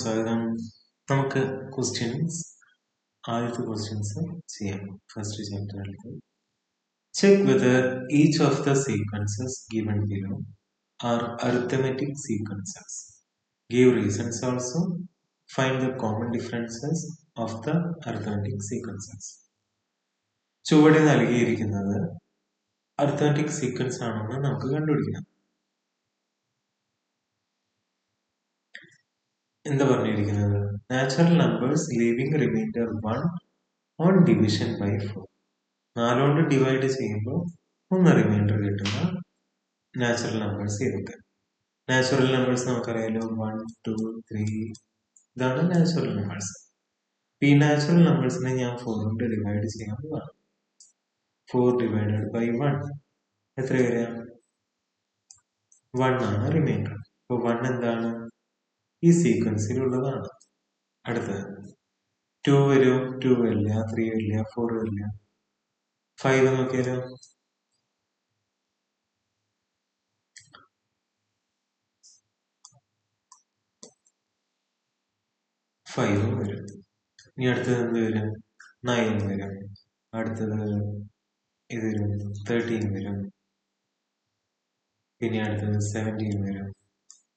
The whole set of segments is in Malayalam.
സ്വാഗതം. നമുക്ക് ആദ്യത്തെ ക്വസ്റ്റ്യൻസ് ചെയ്യാം. First ചാപ്റ്ററിലേക്ക്. Check whether each of the sequences given below are arithmetic sequences. Give reasons also. Find the common differences of the arithmetic sequences. ചുവടെ നൽകിയിരിക്കുന്നത് അരിത്മെറ്റിക് സീക്വൻസ് ആണെന്ന് നമുക്ക് കണ്ടുപിടിക്കണം. എന്താ പറഞ്ഞിരിക്കുന്നത്? Natural numbers leaving remainder 1 on division by 4. 4 കൊണ്ട് ഡിവൈഡ് ചെയ്യുമ്പോൾ 1 റിമൈൻഡർ കിട്ടുന്ന നാച്ചുറൽ നമ്പേഴ്സ് ഇതൊക്കെ. നാച്ചുറൽ നമ്പേഴ്സ് നമുക്കറിയാലോ 1, 2, 3 ഇതാണ് നാച്ചുറൽ നമ്പേഴ്സ്. ഈ നാച്ചുറൽ നമ്പേഴ്സിനെ ഞാൻ 4 കൊണ്ട് ഡിവൈഡ് ചെയ്യാൻ പോവാണ്. 4 ഡിവൈഡഡ് ബൈ 1 എത്ര വരിക? 1 ആണ് റിമൈൻഡർ. അപ്പോൾ 1 എന്താണ്? ഈ സീക്വൻസിലുള്ളതാണ്. അടുത്തത് 2 വരും, 2 വരില്ല, 3 വരില്ല, 4 വരില്ല. 5 നോക്കിയാലോ? 5 വരും. ഇനി അടുത്തത് എന്ത് വരും? 9 വരും. അടുത്തത് ഇത് വരും, 13 വരും. പിന്നെ അടുത്തത് 17 വരും.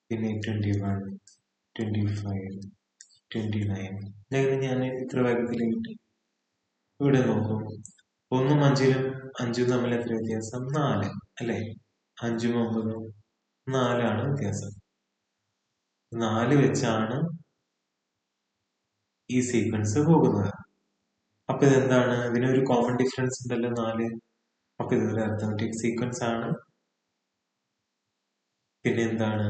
പിന്നെ 21, 25, 29. ഇതായിരുന്നു ഞാൻ ഇത്ര വേഗത്തിൽ കിട്ടി. ഇവിടെ നോക്കും, 1ഉം 5ഉം തമ്മിൽ എത്ര വ്യത്യാസം? 4 അല്ലേ? 5ഉം 9ഉം 4ആണ് വ്യത്യാസം. 4 വെച്ചാണ് ഈ സീക്വൻസ് പോകുന്നത്. അപ്പൊ ഇതെന്താണ്? ഇതിനൊരു കോമൺ ഡിഫറൻസ് ഉണ്ടല്ലോ, 4. അപ്പൊ ഇതൊരു അരിത്മെറ്റിക് സീക്വൻസ് ആണ്. പിന്നെ എന്താണ്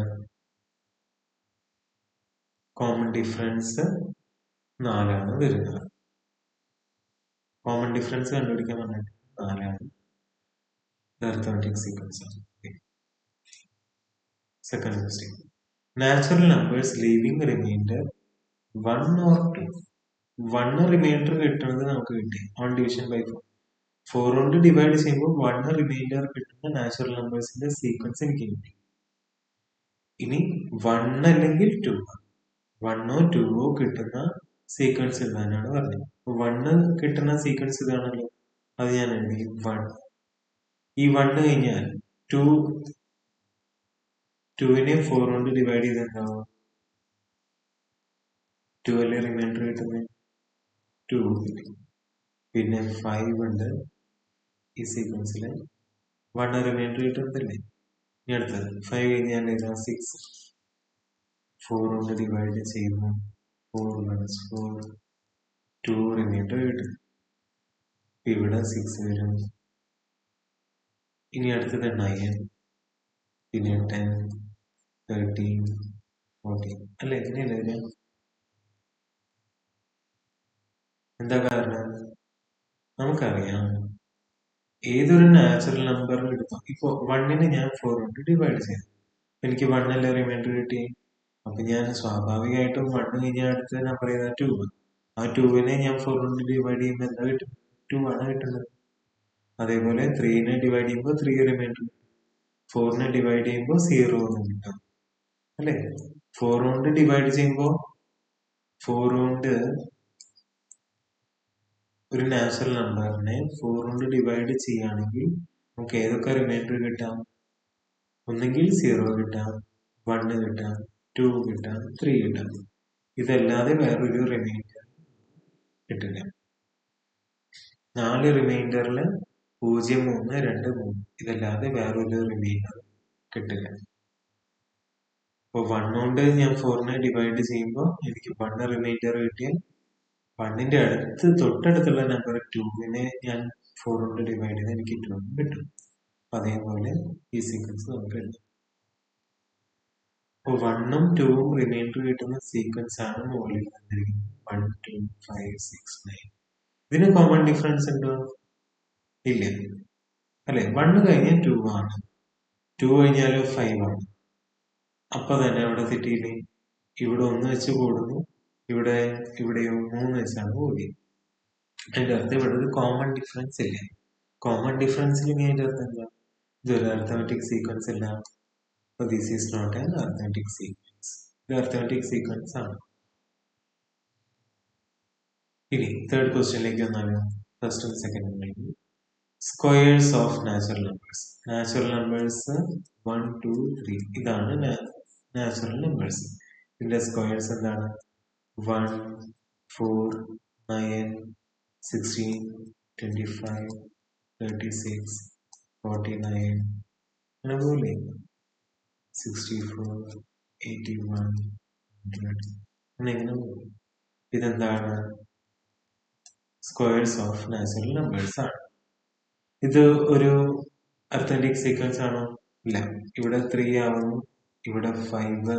കോമൺ ഡിഫറൻസ്? 4ആണ് വരുന്നത്. കോമൺ ഡിഫറൻസ് കണ്ടുപിടിക്കാൻ പറഞ്ഞിട്ട് 4ആണ് അരിത്മെറ്റിക് സീക്വൻസ് ആണ്. Second question. Natural numbers leaving remainder 1 or 2. 1 remainder കിട്ടുന്നത് നമുക്ക് കിട്ടി ഓൺ ഡിവിഷൻ ബൈ 4. 4 കൊണ്ട് ഡിവൈഡ് ചെയ്യുമ്പോൾ 1 റിമൈൻഡർ കിട്ടുന്ന നാച്ചുറൽ നമ്പേഴ്സിന്റെ സീക്വൻസ് എനിക്ക് കിട്ടി. ഇനി 1 അല്ലെങ്കിൽ 2, 1ഓ 2ഓ കിട്ടുന്ന സീക്വൻസ് എഴുതാനാണ് പറഞ്ഞത്. 1 കിട്ടുന്ന സീക്വൻസ് ഇതാണല്ലോ, അത് ഞാൻ എഴുതി 1. ഈ 1 കഴിഞ്ഞാൽ 2നെ 4 കൊണ്ട് ഡിവൈഡ് ചെയ്തെന്താവും? 2 അല്ലേ റിമൈൻഡർ കിട്ടുന്നത്? 2 കിട്ടും. പിന്നെ 5 ഉണ്ട് ഈ സീക്വൻസിൽ. 1 റിമൈൻഡർ കിട്ടുന്നതല്ലേ? ഇനി അടുത്തത് 5 കഴിഞ്ഞാൽ ഏതാ? 6. 4 കൊണ്ട് ഡിവൈഡ് ചെയ്യുന്നു, 4 + 4, 2 റിമൈൻഡർ കിട്ടും. ഇവിടെ 6 വരും. ഇനി അടുത്തത് 9, പിന്നെ 10, 13, 14 അല്ലെ? ഇങ്ങനെയല്ലേ വരിക? എന്താ കാരണം? നമുക്കറിയാം ഏതൊരു നാച്ചുറൽ നമ്പർ എടുത്താൽ ഇപ്പൊ 1നെ ഞാൻ 4 കൊണ്ട് ഡിവൈഡ് ചെയ്തു, എനിക്ക് 1 അല്ലേ റിമൈൻഡർ കിട്ടി. അപ്പൊ ഞാൻ സ്വാഭാവികമായിട്ടും 1 കഴിഞ്ഞാൽ അടുത്ത നമ്പർ ഏതാ? 2. ആ 2നെ ഞാൻ 4 കൊണ്ട് ഡിവൈഡ് ചെയ്യുമ്പോൾ എന്താ കിട്ടും? 2 ആണ് കിട്ടുന്നത്. അതേപോലെ 3നെ ഡിവൈഡ് ചെയ്യുമ്പോൾ 3 റിമൈൻഡർ, 4നെ ഡിവൈഡ് ചെയ്യുമ്പോൾ 0 എന്ന് കിട്ടും അല്ലെ? 4 കൊണ്ട് ഡിവൈഡ് ചെയ്യുമ്പോൾ 4 കൊണ്ട് ഒരു നാച്ചുറൽ നമ്പറിനെ 4 കൊണ്ട് ഡിവൈഡ് ചെയ്യുകയാണെങ്കിൽ നമുക്ക് ഏതൊക്കെ റിമൈൻഡർ കിട്ടാം? ഒന്നെങ്കിൽ 0 കിട്ടാം, 1 കിട്ടാം, 2 കിട്ടാം, 3 കിട്ടാം. ഇതല്ലാതെ വേറൊരു റിമൈൻഡർ കിട്ടില്ല. 4 റിമൈൻഡറിൽ 0, 3, 2, 3 ഇതല്ലാതെ വേറൊരു റിമൈൻഡർ കിട്ടില്ല. അപ്പൊ 1 കൊണ്ട് ഞാൻ 4നെ ഡിവൈഡ് ചെയ്യുമ്പോൾ എനിക്ക് 1 റിമൈൻഡർ കിട്ടിയാൽ 1ന്റെ തൊട്ടടുത്തുള്ള നമ്പർ 2നെ ഞാൻ 4 കൊണ്ട് ഡിവൈഡ് ചെയ്താൽ എനിക്ക് 2 കിട്ടും. അതേപോലെ ഈ സീക്വൻസ് നമുക്ക് എഴുതാം. അപ്പൊ 1ഉം 2ഉം റിമൈൻഡർ കിട്ടുന്ന സീക്വൻസ് ആണ് മുകളിൽ തന്നിരിക്കുന്നത്. 1, 2, 5, 6, 9. ഇതിന് കോമൺ ഡിഫറൻസ് ഉണ്ടോ? ഇല്ല അല്ലെ? 1 കഴിഞ്ഞാൽ 2 ആണ്, 2 കഴിഞ്ഞാൽ 5 ആണ്. അപ്പൊ തന്നെ അവിടെ തെറ്റിയില്ലേ? ഇവിടെ 1 വെച്ച് കൂടുന്നു, ഇവിടെയോ 3 വെച്ചാണ് കൂടിയത്. അതിന്റെ അർത്ഥം ഇവിടെ ഒരു കോമൺ ഡിഫറൻസ് ഇല്ല. കോമൺ ഡിഫറൻസ് ഇല്ലെങ്കിൽ അതിന്റെ അർത്ഥം എന്താ? ഇതൊരു അരിത്മെറ്റിക് സീക്വൻസ് അല്ല. This is not an arithmetic sequence. ഇത് അരിത്മെറ്റിക് സീക്വൻസ് ആണ്. ഇനി തേർഡ് ക്വസ്റ്റ്യനിലേക്ക് വന്നാലോ? ഫസ്റ്റും സെക്കൻഡും squares of natural numbers. Natural numbers 1, 2, 3 ഇതാണ് നാച്ചുറൽ നമ്പേഴ്സ്. ഇതിന്റെ സ്ക്വയേഴ്സ് എന്താണ്? 1, 4, 9, 16, 25, 36, 49 അങ്ങനെ പോലെ 64, 81, 100 അങ്ങനെ പോകും. ഇതെന്താണ്? സ്ക്വയേഴ്സ് ഓഫ് നാച്ചുറൽ നമ്പേഴ്സ് ആണ്. ഇത് ഒരു അർത്ഥമെറ്റിക് സീക്വൻസ് ആണോ? ഇല്ല. ഇവിടെ 3 ആവുന്നു, ഇവിടെ 5,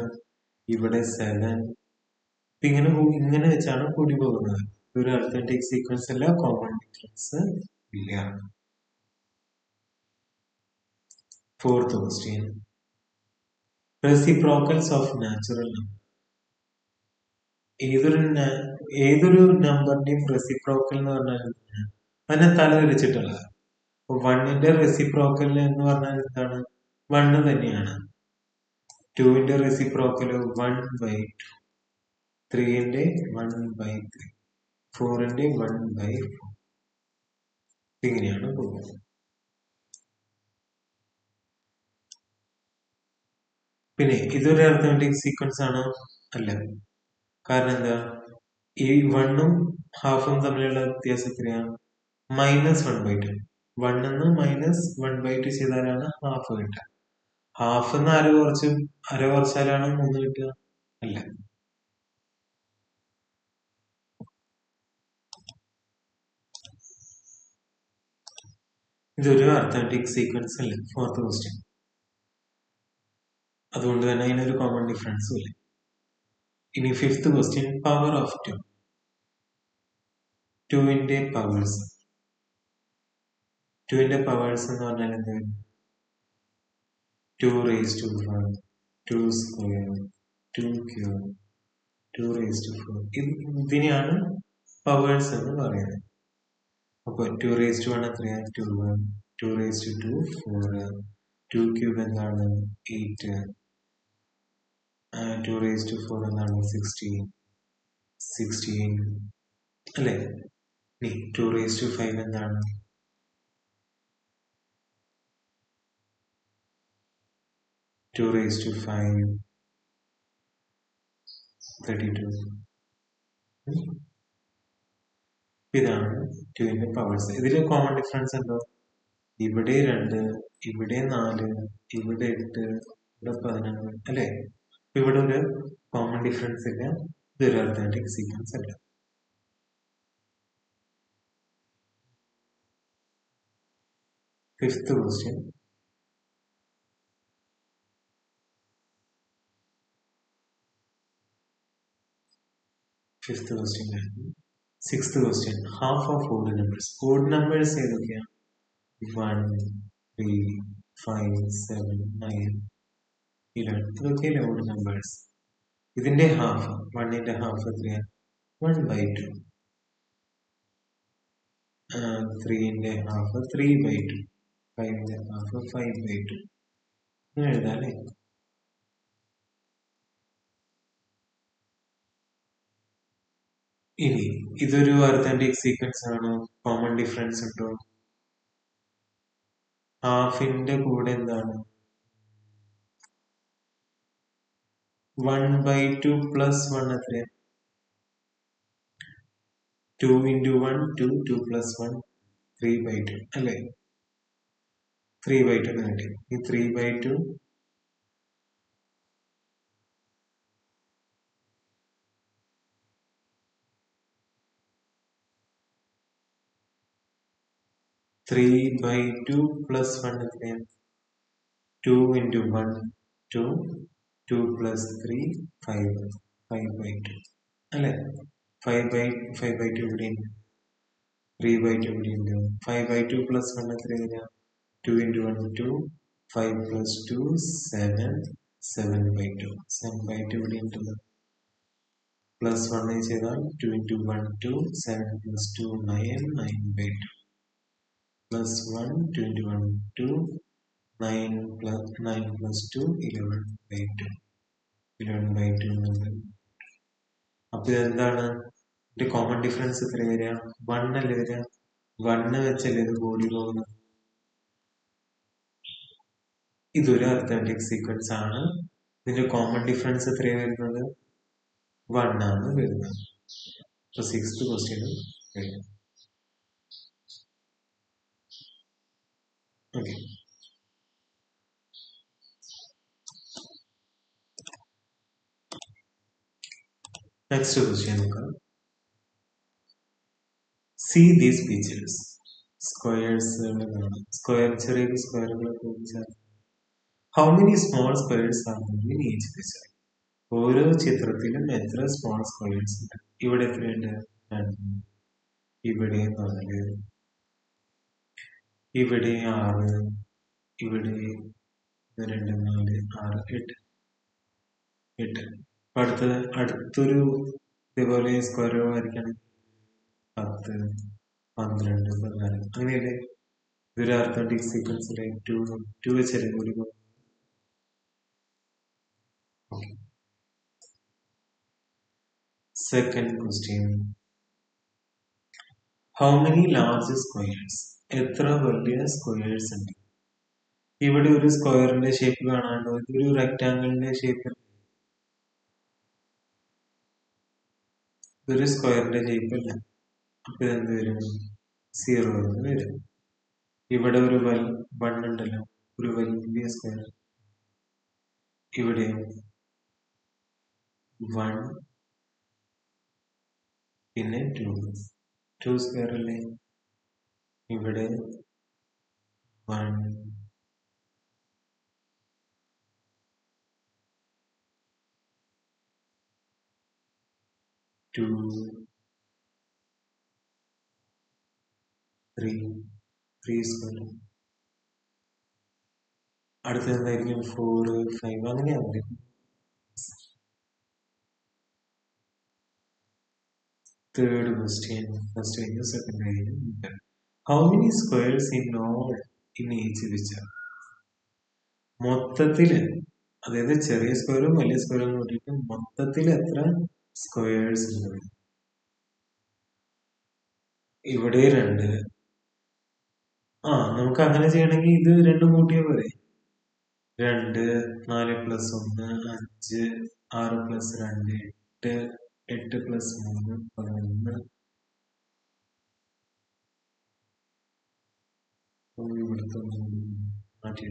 ഇവിടെ 7 ഇങ്ങനെ വെച്ചാണ് കൂടി പോകുന്നത്. ഒരു അർത്ഥമെറ്റിക് സീക്വൻസ് അല്ല, കോമൺ ഡിഫറൻസ് ഇല്ല. Fourth question, reciprocals of natural number. ഏതൊരു നമ്പറിന്റെയും റെസിപ്രോക്കൽ എന്ന് പറഞ്ഞാൽ അതിനെ തല തിരിച്ചിട്ടുള്ളത്. അപ്പൊ 1ന്റെ റെസിപ്രോക്കൽ എന്ന് പറഞ്ഞാൽ എന്താണ്? 1 തന്നെയാണ്. 2ന്റെ റെസിപ്രോക്കൽ 1/2, 3ന്റെ 1/3, 4ന്റെ 1/4 ഇങ്ങനെയാണ് പോകുന്നത്. പിന്നെ ഇതൊരു അർത്ഥമെറ്റിക് സീക്വൻസ് ആണോ? അല്ല. കാരണം എന്താ? ഈ 1ഉം ഹാഫും തമ്മിലുള്ള വ്യത്യാസം എത്രയാണ്? -1/2. 1 -1/2 ചെയ്താലാണ് ഹാഫ് കിട്ടുക. ഹാഫ് അര കുറച്ചാലാണ് 3 കിട്ടുക? അല്ല. ഇതൊരു അർത്ഥമെറ്റിക് സീക്വൻസ് അല്ല. Fourth question. അതുകൊണ്ട് തന്നെ അതിനൊരു കോമൺ ഡിഫറൻസും ഇല്ല. ഇനി ഫിഫ്ത് ക്വസ്റ്റ്യൻ, പവർ ഓഫ് 2. 2ന്റെ പവേഴ്സ്. 2ന്റെ പവേഴ്സ് എന്ന് പറഞ്ഞാൽ എന്താണ്? 2 raised to 1, 2 square, 2 cube, 2 raised to 4. ഇതിനെയാണ് പവേഴ്സ് എന്ന് പറയുന്നത്. അപ്പൊ 2 raised to 1 എത്രയാണ്? 2, 2 raised to 2, 4, 2 cube എന്താണ്? 8, 2 raised to 4 എന്താണ്? 16, 16 അല്ലേ? 2 raised to 5 എന്താണ്? 2 raised to 5, 32. ഇതാണ് 2ന്റെ പവേഴ്സ്. ഇതിൽ കോമൺ ഡിഫറൻസ് ഉണ്ടോ? ഇവിടെ 2, ഇവിടെ 4, ഇവിടെ 8, ഇവിടെ 11 അല്ലേ? ഇവിടെ ഒരു കോമൺ ഡിഫറൻസ് ഇല്ല. ഇതൊരു അർത്ഥമെറ്റിക് സീക്വൻസ് അല്ല. Fifth question, sixth question, half of odd numbers. Odd numbers ഏതൊക്കെയാണ്? 1, 3, 5, 7, 9, 11 ഇതൊക്കെയല്ലേ ഓഡ് നമ്പേഴ്സ്. ഇതിന്റെ ഹാഫ്, 1ന്റെ ഹാഫ് എത്രയാണ്? 1/2. 3ന്റെ ഹാഫ് 3/2, 5ന്റെ ഹാഫ് 5/2 ഇങ്ങനെ എഴുതാല്ലേ? ഇനി ഇതൊരു അർത്ഥമെറ്റിക് സീക്വൻസ് ആണോ? കോമൺ ഡിഫറൻസ് ഉണ്ടോ? ഹാഫിന്റെ കൂടെ എന്താണ്? 1/2 പ്ലസ് 1 എത്രയാണ്? 2 into 1, 2, 2 plus 1, 3/2 അല്ലേ? 3/2 കിട്ടി. ഈ 3/2 3/2 plus 1 എത്രയാണ്? 2 into 1, 2, 2 plus 3, 5, 5/2 അല്ലേ? 5/2 ഇവിടെയുണ്ട്, 3/2 ഇവിടെയുണ്ട്. 5/2 plus 1 എത്രയാണ്? 2 into 1, 2, 5 plus 2, 7, 7/2. 7/2 ഇവിടെയുണ്ടല്ലോ. പ്ലസ് 1 ചെയ്താൽ 2 into 1, 2, 7 plus 2, 9, 9/2. Plus 1, 2 into 1, 2, 9 plus 2, 11/2. 11/2 എന്നുള്ളത്. അപ്പൊ ഇതെന്താണ്? ഒരു കോമൺ ഡിഫറൻസ് എത്ര വരിക? 1 അല്ലേ വരിക? 1 വെച്ചല്ലേ ഇത് കൂടി പോകുന്നത്. ഇതൊരു അരിത്മെറ്റിക് സീക്വൻസ് ആണ്. ഇതിന്റെ കോമൺ ഡിഫറൻസ് എത്രയാണ് വരുന്നത്? 1 ആണ് വരുന്നത്. So 6th question കഴിഞ്ഞു. Okay. Next question നോക്കാം. See these pictures. Squares square ചെറിയ സ്ക്വയറുകളൊക്കെ ഉപയോഗിച്ചാൽ how many small squares are there in each picture? ഓരോ ചിത്രത്തിലും എത്ര സ്മോൾ സ്ക്വയർസ് ഉണ്ട്? ഇവിടെ എത്രയുണ്ട്? 2. ഇവിടെ 4, ഇവിടെ 6, ഇവിടെ 2, 4, 6, 8. അടുത്തൊരു ഇതേപോലെ സ്ക്വയർ വരയ്ക്കുകയാണെങ്കിൽ 10, 12, 14 അങ്ങനെയല്ലേ? ഇതൊരു അരിത്മെറ്റിക് സീക്വൻസിലെ 2 വെച്ചല്ലേ കൂടി പോകും. Second question. How many large squares? എത്ര വലിയ സ്ക്വയേഴ്സ് ഉണ്ട്? ഇവിടെ ഒരു സ്ക്വയറിന്റെ ഷേപ്പ് കാണാണ്ടോ? ഇതൊരു റെക്ടാങ്കിളിന്റെ ഷേപ്പ്. ഇതൊരു സ്ക്വയറിന്റെ ഷേപ്പ് അല്ല. അപ്പൊ ഇതെന്ത് വരും? 0 എന്ന് വരും. ഇവിടെ ഒരു 1 ഉണ്ടല്ലോ, ഒരു വലിയ സ്ക്വയർ. ഇവിടെ 1 പിന്നെ 2 സ്ക്വയർ അല്ലേ? ഇവിടെ 1, 2, 3 സ്ക്വയർ. അടുത്തത് എന്തായിരിക്കും? 4, 5 അങ്ങനെയാവില്ലേ? Third question. First കഴിഞ്ഞു, second കഴിഞ്ഞു. How many squares in all in each picture? മൊത്തത്തില്, അതായത് ചെറിയ സ്ക്വയറും വലിയ സ്ക്വയറും കൂട്ടിയിട്ട് മൊത്തത്തിൽ എത്ര സ്ക്വയേഴ്സ് ഉണ്ട്? ഇവിടെ 2. നമുക്ക് അങ്ങനെ ചെയ്യണമെങ്കിൽ ഇത് 2 കൂട്ടിയാൽ പോരെ. 2, 4 + 1, 5, 6 + 2, 8, 8 + 3, 11. ഇവിടുത്തെ മാറ്റി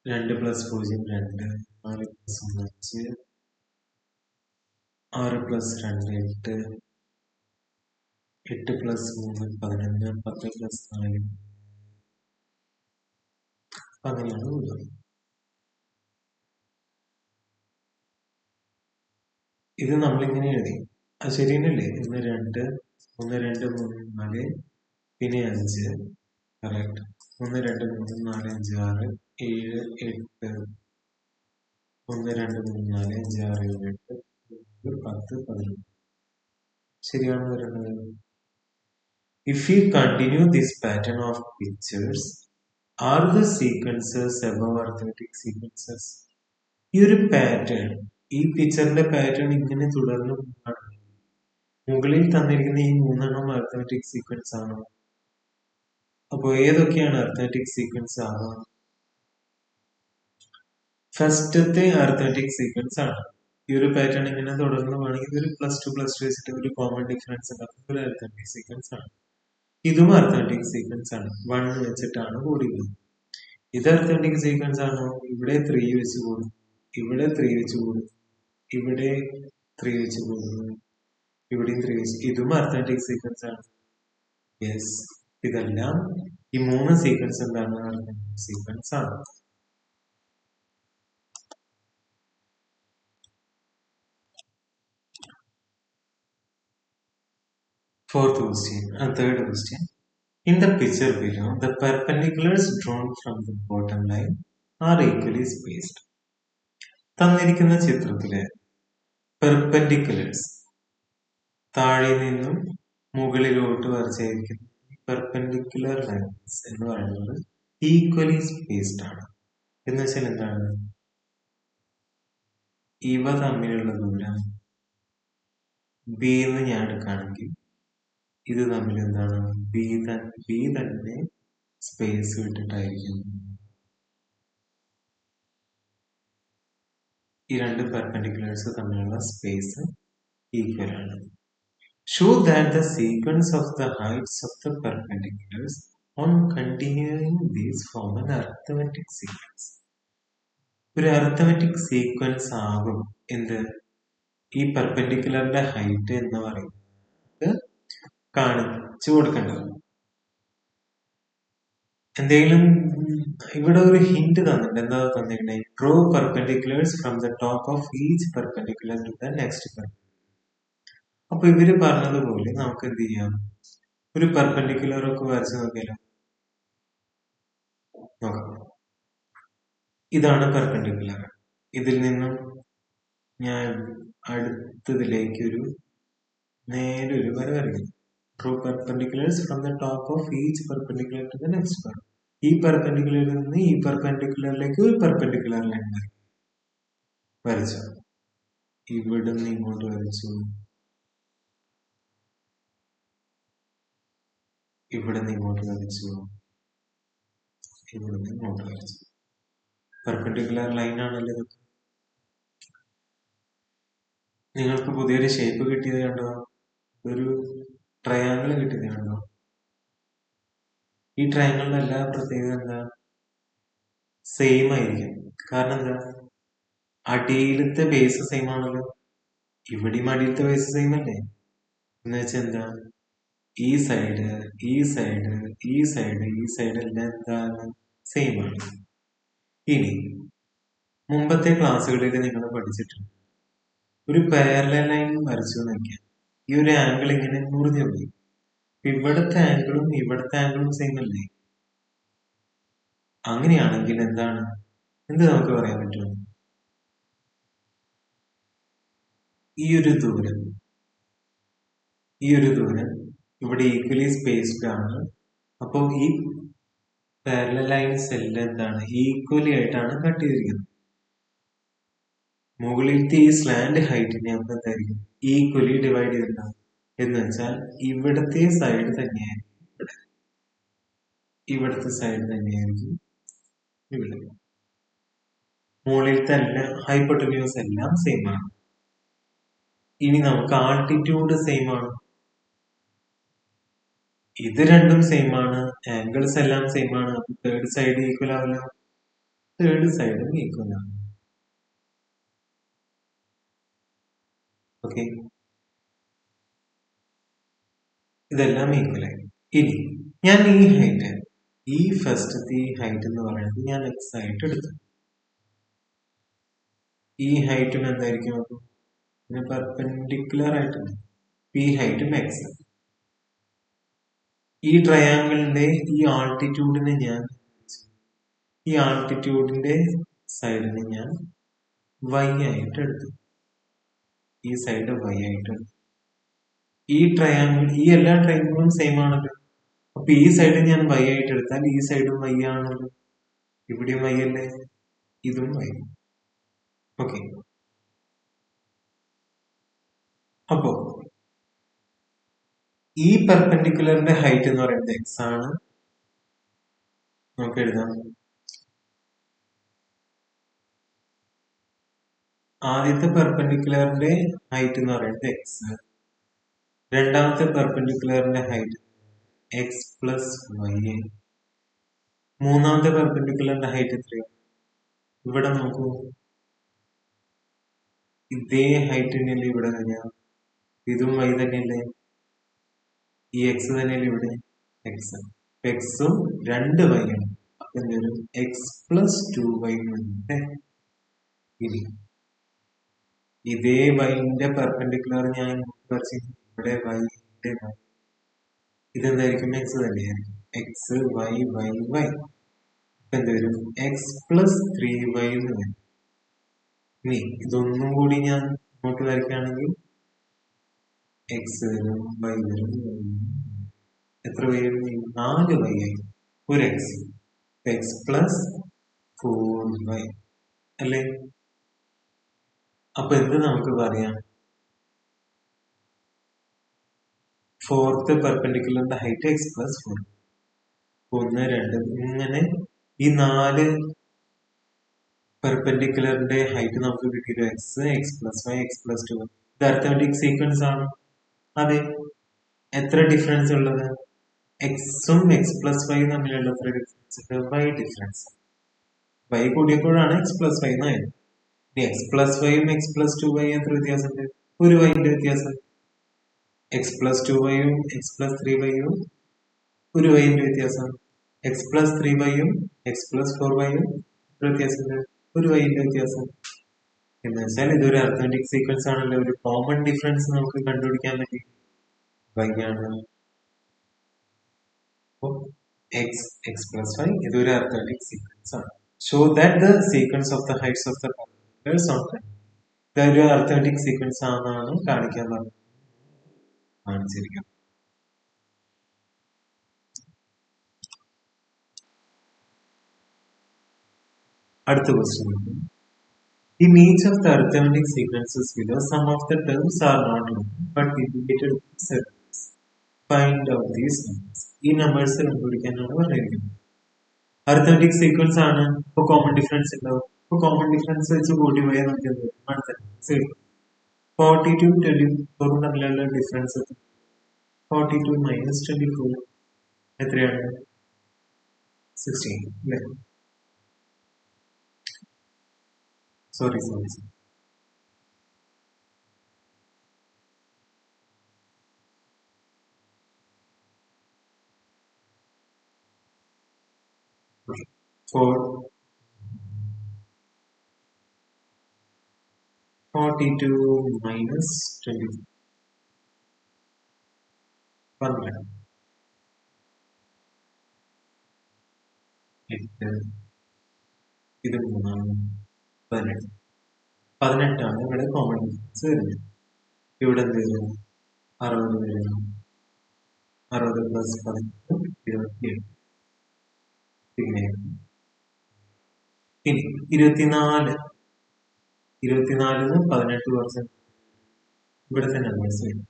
2 + 0, 2, 4 + 1, 5, 6 + 2, 8, 8 + 3, 11, 10 + 4. അങ്ങനെയാണ് ഉള്ളത്. ഇത് നമ്മളിങ്ങനെ എഴുതി. അത് ശരി തന്നെയല്ലേ? 1, 2, 1, 2, 3, 4 പിന്നെ 5. കറക്റ്റ്. 1, 2, 3, 4, 5, 6, 7, 8. 1, 2, 3, 4, 5, 6, 7, 8, 10, 11. ശരിയാണ് വരുന്നത്. If we continue this pattern of pictures, are the sequences above arithmetic sequences? ഈ ഒരു പാറ്റേൺ, ഈ പിക്ചറിന്റെ പാറ്റേൺ ഇങ്ങനെ തുടർന്ന് മുകളിൽ തന്നിരിക്കുന്ന ഈ 3 അരിത്മെറ്റിക് സീക്വൻസ് ആണോ? അപ്പൊ ഏതൊക്കെയാണ് അരിത്മെറ്റിക് സീക്വൻസ് ആണോ? ഫസ്റ്റത്തെ അരിത്മെറ്റിക് സീക്വൻസ് ആണ്. ഈ ഒരു പാറ്റേൺ ഇങ്ങനെ തുടർന്ന് വേണമെങ്കിൽ ഇതൊരു +2 വെച്ചിട്ട് ഒരു കോമൺ ഡിഫറൻസ് ഉണ്ടാക്കുന്ന ഒരു അരിത്മെറ്റിക് സീക്വൻസ് ആണ്. ഇതും അരിത്മെറ്റിക് സീക്വൻസ് ആണ്. 1 വെച്ചിട്ടാണ് കൂടിയത്. ഇത് അരിത്മെറ്റിക് സീക്വൻസ് ആണോ? ഇവിടെ 3 വെച്ച് കൂടും, ഇവിടെ 3 വെച്ച് കൂടും, ഇവിടെ 3 വെച്ച് കൂടുന്നു, ഇവിടെയും 3 വെച്ച്. ഇതും അരിത്മെറ്റിക് സീക്വൻസ് ആണ്. യെസ്, ഇതെല്ലാം ഈ 3 സീക്വൻസ് എന്താണ്? അരിത്മെറ്റിക് സീക്വൻസ് ആണ്. Fourth question and third question. In the picture below, the perpendiculars drawn from the bottom line are equally spaced. തന്നിരിക്കുന്ന ചിത്രത്തിലെ പെർപെൻഡിക്കുലേഴ്സ്, താഴെ നിന്നും മുകളിലോട്ട് വരച്ചിരിക്കുന്ന പെർപെൻഡിക്കുലർ ലൈൻസ് എന്ന് പറയുന്നത് ഈക്വലി സ്പേസ്ഡ് ആണ്. എന്ന് വെച്ചാൽ എന്താണ്? ഇവ തമ്മിലുള്ള ദൂരം ബി എന്ന് ഞാൻ എടുക്കുകയാണെങ്കിൽ ഇത് തമ്മിൽ എന്താണ് ബി തന്നെ സ്പേസ് വിട്ടിട്ടായിരിക്കും ഈ രണ്ട് പെർപെൻഡിക്കുലേഴ്സ് തമ്മിലുള്ള സ്പേസ് ഈക്വൽ ആണ്. Show that the sequence of the heights of the perpendiculars on continuing these form an arithmetic sequence. ഒരു അരിത്തമെറ്റിക് സീക്വൻസ് ആകും എന്ത് ഈ പെർപെൻഡിക്കുലറിന്റെ ഹൈറ്റ് എന്ന് പറയുന്നത് കാണിച്ചു കൊടുക്കേണ്ടത്. എന്തെങ്കിലും ഇവിടെ ഒരു ഹിന്റ് തന്നിട്ടുണ്ട്. എന്താ തന്നിരിക്കുന്നത്? Draw perpendiculars from the top of each perpendicular to the next perpendicular. അപ്പൊ ഇവര് പറഞ്ഞതുപോലെ നമുക്ക് എന്ത് ചെയ്യാം, ഒരു പെർപെൻഡിക്കുലർ ഒക്കെ വരച്ച് നോക്കിയാലോ. നോക്കാം, ഇതാണ് പെർപെൻഡിക്കുലർ. ഇതിൽ നിന്നും ഞാൻ അടുത്തതിലേക്ക് ഒരു നേരെ ഒരു വര വരയ്ക്കുന്നു. Draw perpendiculars from the top of each perpendicular to the next perpendicular. ഈ പെർപെൻഡിക്കുലറിൽ നിന്ന് ഈ പെർപെൻഡിക്കുലറിലേക്ക് ഒരു പെർപെൻഡിക്കുലർ ലൈൻ വരച്ചു. ഇവിടെ നിന്ന് ഇങ്ങോട്ട് വരച്ചു, ഇവിടെ നിന്ന് ഇങ്ങോട്ട് വരച്ചു, ഇവിടെ നിന്ന് ഇങ്ങോട്ട് വരച്ചു. പെർപെൻഡിക്കുലർ ലൈൻ ആണല്ലോ ഇതൊക്കെ. നിങ്ങൾക്ക് പുതിയൊരു ഷേപ്പ് കിട്ടിയത് കണ്ടോ? ഒരു ട്രയാങ്കിൾ കിട്ടിയത് കണ്ടോ? ഈ ട്രയാങ്കിളിന്റെ എല്ലാ പ്രത്യേകത എന്താ? സെയിം ആയിരിക്കും. കാരണം എന്താ? അടിയിലത്തെ ബേസ് സെയിം ആണല്ലോ. ഇവിടെയും അടിയിലത്തെ ബേസ് സെയിം അല്ലേ? എന്ന് വെച്ചാൽ എന്താ, ഈ സൈഡ് ഈ സൈഡ് ഈ സൈഡ് ഈ സൈഡ് എല്ലാം എന്താണ്? സെയിം ആണ്. ഇനി മുമ്പത്തെ ക്ലാസ്സുകളിൽ നിങ്ങൾ പഠിച്ചിട്ടുണ്ട്, ഒരു പാരലൽ ലൈൻ വരച്ചു നോക്കിയാൽ ഈ ഒരു ആംഗിൾ ഇങ്ങനെ മുറിഞ്ഞു പോയി. ഇവിടുത്തെ ആംഗിളും ഇവിടുത്തെ ആംഗിളും സെയിം അല്ലേ? അങ്ങനെയാണെങ്കിൽ എന്താണ്, എന്ത് നമുക്ക് പറയാൻ പറ്റുമോ? ഈ ഒരു ദൂരം ഇവിടെ ഈക്വലി സ്പേസ്ഡ് ആണ്. അപ്പോൾ ഈ പാരലൽ ലൈൻസ് എല്ലാം എന്താണ്? ഈക്വലി ആയിട്ടാണ് കട്ട് ചെയ്തിരിക്കുന്നത്. മുകളിലത്തെ ഈ സ്ലാൻഡ് ഹൈറ്റിനെ നമുക്ക് എന്തായിരിക്കും? ഈക്വലി ഡിവൈഡ് ചെയ്തിട്ടുണ്ടാവും. എന്ന് വെച്ചാൽ ഇവിടത്തെ സൈഡ് തന്നെയായിരിക്കും ഇവിടെ, ഇവിടുത്തെ സൈഡ് തന്നെയായിരിക്കും ഇവിടെ. മുകളിലത്തെ എല്ലാം ഹൈപ്പോട്ടന്യൂസ് എല്ലാം സെയിം ആണ്. ഇനി നമുക്ക് ആൾട്ടിറ്റ്യൂഡ് സെയിം ആണ്, ഇത് രണ്ടും സെയിം ആണ്, ആംഗിൾസ് എല്ലാം സെയിം ആണ്. തേർഡ് സൈഡ് ഈക്വൽ ആവില്ല, തേർഡ് സൈഡും ഈക്വൽ ആണ്. ഓക്കെ, ഇതെല്ലാം ഈക്വലായി. ഇനി ഞാൻ ഈ ഹൈറ്റ്, ഈ ഫസ്റ്റത്തെ ഹൈറ്റ് എന്ന് പറയുന്നത് ഞാൻ എക്സ് ആയിട്ട് എടുത്തു. ഈ ഹൈറ്റും എന്തായിരിക്കും? അപ്പം പെർപെൻഡിക്കുലർ ആയിട്ട് ഈ ഹൈറ്റും എക്സ്. ഈ ട്രയാങ്കിളിന്റെ ഈ ആൾട്ടിറ്റ്യൂഡിനെ ഞാൻ, ഈ ആൾട്ടിറ്റ്യൂഡിന്റെ സൈഡിനെ ഞാൻ വൈ ആയിട്ട് എടുത്തു. ഈ സൈഡ് വൈ ആയിട്ട് എടുത്തു. ഈ ട്രയാങ്കിൾ, ഈ എല്ലാ ട്രയാങ്കിളും സെയിം ആണല്ലോ. അപ്പൊ ഈ സൈഡ് ഞാൻ വൈ ആയിട്ട് എടുത്താൽ ഈ സൈഡും വൈ ആണല്ലോ. ഇവിടെയും വൈ അല്ലേ, ഇതും വൈ. ഓക്കെ, അപ്പോ ഈ പെർപെൻഡിക്കുലറിന്റെ ഹൈറ്റ് എന്ന് പറയുന്നത് എക്സ് ആണ്. നമുക്ക് എഴുതാം, ആദ്യത്തെ പെർപെൻഡിക്കുലറിന്റെ ഹൈറ്റ് എന്ന് പറയുന്നത് എക്സ്, രണ്ടാമത്തെ പെർപെൻഡിക്കുലറിന്റെ ഹൈറ്റ് എക്സ് പ്ലസ് വൈ, മൂന്നാമത്തെ പെർപെൻഡിക്കുലറിന്റെ ഹൈറ്റ് എത്രയാണ്? ഇവിടെ നോക്കൂ, ഇതേ ഹൈറ്റ് തന്നെയല്ലേ ഇവിടെ വരിക, ഇതും വൈ തന്നെയല്ലേ, ഈ എക്സ് തന്നെയല്ലേ ഇവിടെ എക്സ്. എക്സും രണ്ട് വൈ ആണ്. അപ്പൊ എന്തൊരു എക്സ് പ്ലസ് 2y ഉണ്ട്. ഇനി ഇതേ വൈന്റെ പെർപെൻഡിക്കുലർ ഞാൻ ഇവിടെ വൈ, ഇതെന്തായിരിക്കും? എക്സ് തന്നെയായിരിക്കും. X Y Y Y. എന്ത് വരും? എക്സ് പ്ലസ് 3y എന്ന് വരും. ഇനി ഇതൊന്നും കൂടി ഞാൻ ഇങ്ങോട്ട് വരയ്ക്കുകയാണെങ്കിൽ എക്സ് വരും, വൈ വരും, എത്ര വൈ വരും? 4y ആയി. ഒരു എക്സ്, എക്സ് പ്ലസ് 4y അല്ലേ? അപ്പൊ എന്ത് നമുക്ക് പറയാം? ഫോർത്ത് പെർപെൻഡിക്കുലറിന്റെ ഹൈറ്റ് എക്സ് പ്ലസ് 4. 1, 2 ഇങ്ങനെ ഈ 4 പെർപെൻഡിക്കുലറിന്റെ ഹൈറ്റ് നമുക്ക് കിട്ടിയത് X plus Y, X plus 2. ഇത് അരിത്തമെറ്റിക് സീക്വൻസ് ആണ്. അതെ. എത്ര ഡിഫറൻസ് ഉള്ളത്? എക്സും എക്സ് പ്ലസ് വൈ തമ്മിലുള്ള എത്ര ഡിഫറൻസ് ഉണ്ട്? Y difference. വൈ കൂടിയപ്പോഴാണ് എക്സ് പ്ലസ് വൈ എന്നായത്. ഇനി എക്സ് പ്ലസ് വൈയും എക്സ് പ്ലസ് 2y എത്ര വ്യത്യാസമുണ്ട്? ഒരു വൈന്റെ വ്യത്യാസം. എക്സ് പ്ലസ് 2yയും എക്സ് പ്ലസ് 3yയും ഒരു വൈന്റെ വ്യത്യാസം. എക്സ് പ്ലസ് 3yയും എക്സ് പ്ലസ് 4yയും വ്യത്യാസമുണ്ട്, ഒരു വൈന്റെ വ്യത്യാസം. എന്ന് വെച്ചാൽ ഇതൊരു അരിത്തമെറ്റിക് സീക്വൻസ് ആണല്ലോ. ഒരു കോമൺ ഡിഫറൻസ് നമുക്ക് കണ്ടുപിടിക്കാൻ പറ്റി, വൈ ആണ്. എക്സ് പ്ലസ് വൈ ഇതൊരു അരിത്തമെറ്റിക് സീക്വൻസ് ആണ്. Show that the sequence of the heights of the parameters of the ഇതൊരു അരിത്തമെറ്റിക് സീക്വൻസ് ആണെന്നാണ് കാണിക്കാൻ കാണിച്ചിരിക്കുന്നത്. അടുത്ത question. In each of the arithmetic sequences below, some of the terms are not known but indicated with circles. Find out these numbers. ഈ നമ്പേഴ്സ് കണ്ടുപിടിക്കാനാണ് പറഞ്ഞിരിക്കുന്നത്. അരിത്തമെറ്റിക് സീക്വൻസ് ആണ്. ഇപ്പൊ കോമൺ ഡിഫറൻസ് ഉണ്ടാവും. ഇപ്പൊ കോമൺ ഡിഫറൻസ് വെച്ച് കൂട്ടി പോയാൽ നമുക്ക് അടുത്ത 42 24 തമ്മിലുള്ള ഡിഫറൻസ് 42 മൈനസ് 24 എത്രയാണ്? 16 അല്ലേ? സോറി 42 minus 24 12 8 ഇത് 3 18 18ആണ് ഇവിടെ കോമൺ ഡിഫറൻസ് വരുന്നത്. ഇവിടെ എന്ത് വരും? 60 വരും. 60 പ്ലസ് 18 27. പിന്നെ ഇനി 24 24 18 ഇവിടെ തന്നെ നമ്പേഴ്സ് വരും.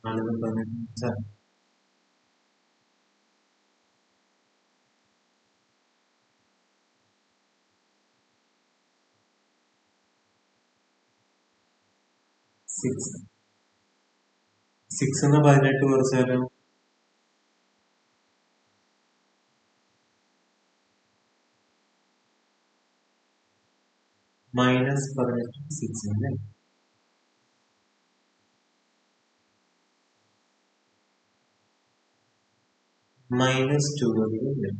4 18 6 18 കുറച്ചാലും മൈനസ് 18 6 അല്ലേ? മൈനസ് 2 വരും.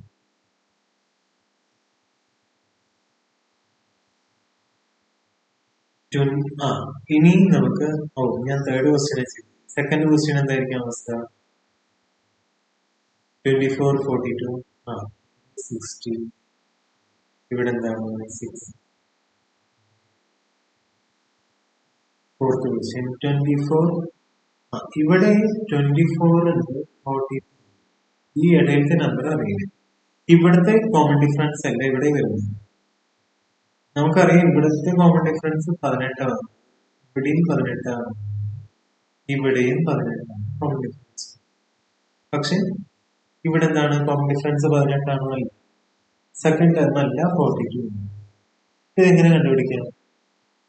ഇനി നമുക്ക് ഞാൻ തേർഡ് ക്വസ്റ്റ്യൻ ചെയ്തു. സെക്കൻഡ് ക്വസ്റ്റ്യൻ എന്തായിരിക്കും അവസ്ഥ? 24 42 60 ഇവിടെ എന്താണ്? 6. ഫോർത്ത് ക്വസ്റ്റ്യൻ 24 ഇവിടെ 24 ഉണ്ട്, 40 ഈ ഇടയിലത്തെ നമ്പർ അറിയില്ല. ഇവിടുത്തെ കോമൺ ഡിഫറൻസ് അല്ല ഇവിടെ വരുന്നത്. നമുക്കറിയാം ഇവിടുത്തെ കോമൺ ഡിഫറൻസ് 18 ആണ്, ഇവിടെയും 18 ആണ്, ഇവിടെയും 18 ആണ് കോമൺ ഡിഫറൻസ്. പക്ഷെ ഇവിടെ എന്താണ് കോമൺ ഡിഫറൻസ്? 18 ആണോ? അല്ല. സെക്കൻഡ് ടേം അല്ല, 42. ഇതെങ്ങനെ കണ്ടുപിടിക്കാം?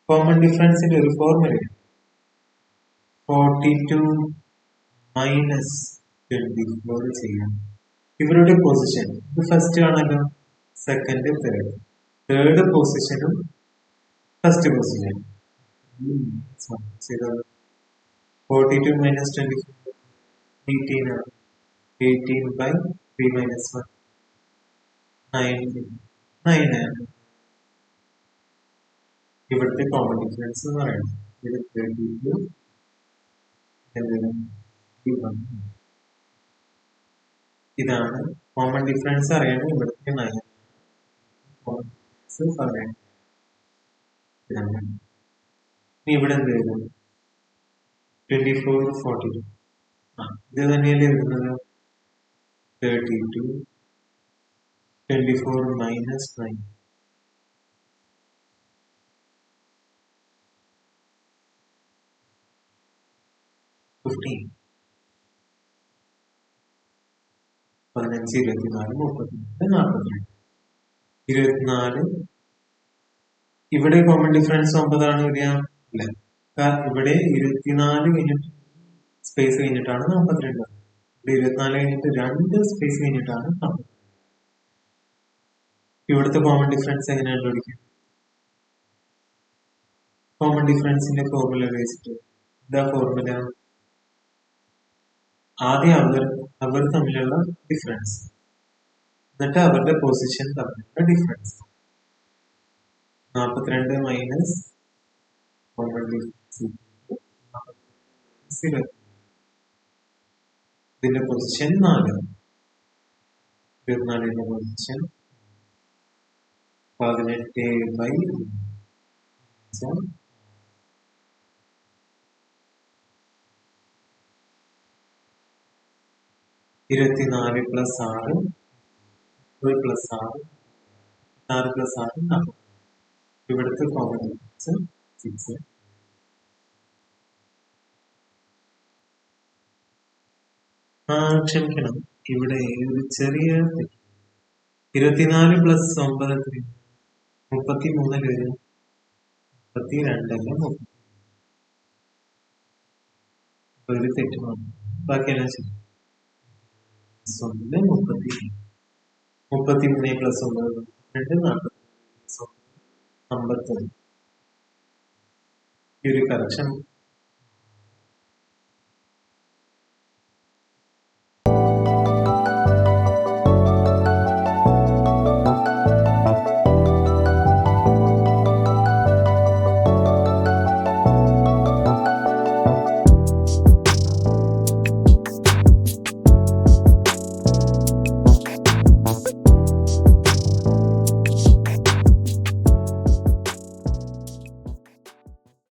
കോമൺ ഡിഫറൻസിന്റെ ഒരു ഫോർമുല 42 മൈനസ് 24 ചെയ്യാം. ഇവരുടെ പൊസിഷൻ ഇത് ഫസ്റ്റ് ആണല്ലോ, സെക്കൻഡ് തേർഡ് പൊസിഷനും ഫസ്റ്റ് പൊസിഷൻ 42 മൈനസ് 24 18 ആണ്. 18 by 3 minus 1 9 ആണ്. ഇവിടുത്തെ കോമൺ ഡിഫറൻസ് എന്ന് പറയുന്നത് ഇത് 32 ഇതാണ് കോമൺ ഡിഫറൻസ് അറിയണം. ഇവിടുത്തെ 9 പറയാം. ഇവിടെ എന്ത് വരും? 24 42 ഇത് തന്നെയല്ലേ വരുന്നത്? 32 24 മൈനസ് 9 15, 15, 24, 32, 42. 24 ഇവിടെ കോമൺ ഡിഫറൻസ് 9 ആണ് വരിക അല്ലെ? ഇവിടെ 24 കഴിഞ്ഞിട്ട് സ്പേസ് കഴിഞ്ഞിട്ടാണ് 42. ഇവിടെ 24 കഴിഞ്ഞിട്ട് 2 സ്പേസ് കഴിഞ്ഞിട്ടാണ് 40. ഇവിടുത്തെ കോമൺ ഡിഫറൻസ് എങ്ങനെ കണ്ടുപിടിക്കും? കോമൺ ഡിഫറൻസിന്റെ ഫോർമുല വെച്ചിട്ട് എന്താ ഫോർമുല? ആദ്യം അവർ തമ്മിലുള്ള ഡിഫറൻസ്, എന്നിട്ട് അവരുടെ പൊസിഷൻ തമ്മിലുള്ള ഡിഫറൻസ്. 42 മൈനസ് കോമൺ ഡിഫറൻസ് ഇതിന്റെ പൊസിഷൻ 4, 24ന്റെ പൊസിഷൻ 18/. 24 plus 6, 6 plus 6, 6 plus 6, 4. ഇവിടുത്തെ കോമൺ ഡിഫറൻസ് 6. ക്ഷമിക്കണം, ഇവിടെ ഒരു ചെറിയ 24 പ്ലസ് 9 എത്രയാണ്? 33 വരും. 32 അല്ല 30. ഒരു തെറ്റ് മാത്രം, ബാക്കിയെല്ലാം ശരി. 33 പ്ലസ് 9 42, 51. ഈ ഒരു കറക്ഷൻ